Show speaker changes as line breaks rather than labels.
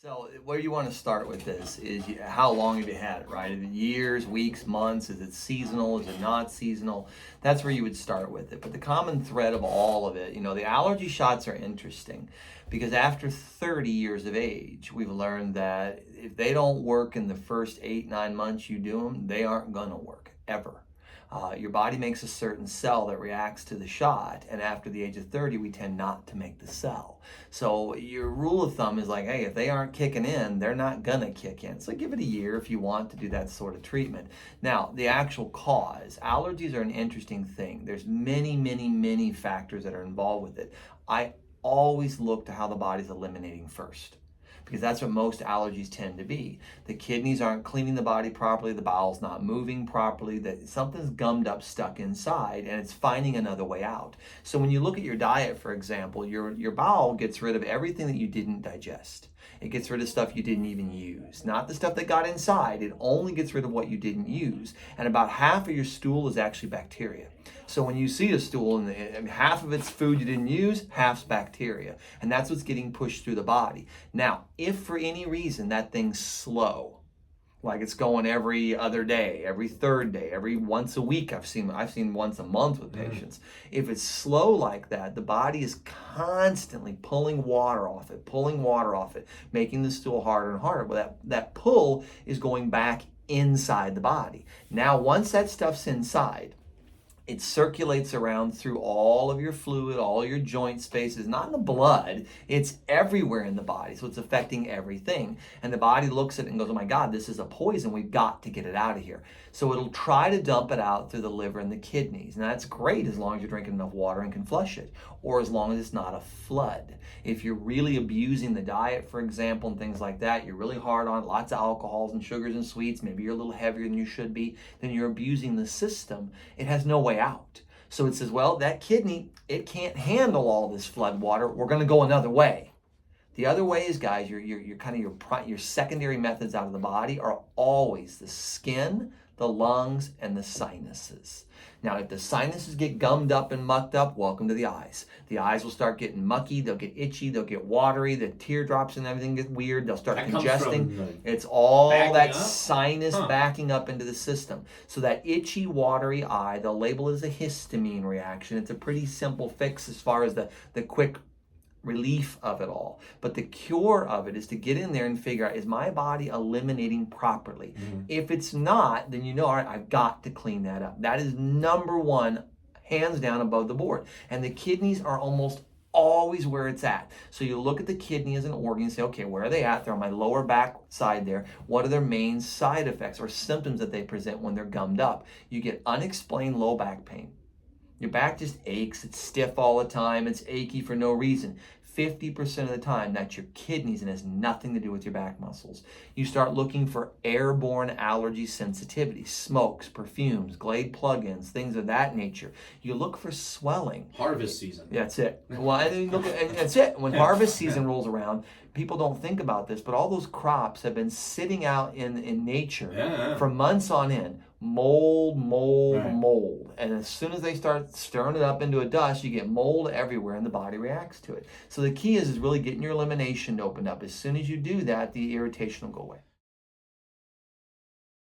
So where you want to start with this is how long have you had it, right? Is it years, weeks, months? Is it seasonal? Is it not seasonal? That's where you would start with it. But the common thread of all of it, the allergy shots are interesting because after 30 years of age, we've learned that if they don't work in the first 8, 9 months you do them, they aren't going to work ever. Your body makes a certain cell that reacts to the shot, and after the age of 30, we tend not to make the cell. So your rule of thumb is like, hey, if they aren't kicking in, they're not gonna kick in. So give it a year if you want to do that sort of treatment. Now, the actual cause, allergies are an interesting thing. There's many factors that are involved with it. I always look to how the body's eliminating first, because that's what most allergies tend to be. The kidneys aren't cleaning the body properly, the bowel's not moving properly, that something's gummed up, stuck inside, and it's finding another way out. So when you look at your diet, for example, your bowel gets rid of everything that you didn't digest. It gets rid of stuff you didn't even use. Not the stuff that got inside, it only gets rid of what you didn't use. And about half of your stool is actually bacteria. So when you see a stool, and half of it's food you didn't use, half's bacteria. And that's what's getting pushed through the body. Now, if for any reason that thing's slow, like it's going every other day, every third day, every once a week, I've seen once a month with patients. If it's slow like that, the body is constantly pulling water off it, making the stool harder and harder. Well, that pull is going back inside the body. Now, once that stuff's inside, it circulates around through all of your fluid, all your joint spaces, not in the blood, it's everywhere in the body. So it's affecting everything. And the body looks at it and goes, oh my God, this is a poison. We've got to get it out of here. So it'll try to dump it out through the liver and the kidneys. And that's great as long as you're drinking enough water and can flush it, or as long as it's not a flood. If you're really abusing the diet, for example, and things like that, you're really hard on it, lots of alcohols and sugars and sweets, maybe you're a little heavier than you should be, then you're abusing the system. It has no way out. So it says, well, that kidney, it can't handle all this flood water. We're going to go another way. The other way is, guys, your secondary methods out of the body are always the skin, the lungs, and the sinuses. Now, if the sinuses get gummed up and mucked up, welcome to the eyes. The eyes will start getting mucky, they'll get itchy, they'll get watery, the teardrops and everything get weird, they'll start congesting. It's all that sinus backing up into the system. So that itchy, watery eye, they'll label it as a histamine reaction. It's a pretty simple fix as far as the quick relief of it all. But the cure of it is to get in there and figure out, is my body eliminating properly? If it's not, then all right, I've got to clean that up. That is number one, hands down, above the board. And the kidneys are almost always where it's at. So you look at the kidney as an organ and say, okay, where are they at? They're on my lower back side there. What are their main side effects or symptoms that they present when they're gummed up? You get unexplained low back pain. Your back just aches, it's stiff all the time, it's achy for no reason. 50% of the time, that's your kidneys and has nothing to do with your back muscles. You start looking for airborne allergy sensitivity, smokes, perfumes, Glade plugins, things of that nature. You look for swelling.
Harvest season.
That's it. Well, that's it. When harvest season rolls around, people don't think about this, but all those crops have been sitting out in nature for months on end. Mold. And as soon as they start stirring it up into a dust, you get mold everywhere and the body reacts to it. So the key is really getting your elimination opened up. As soon as you do that, the irritation will go away.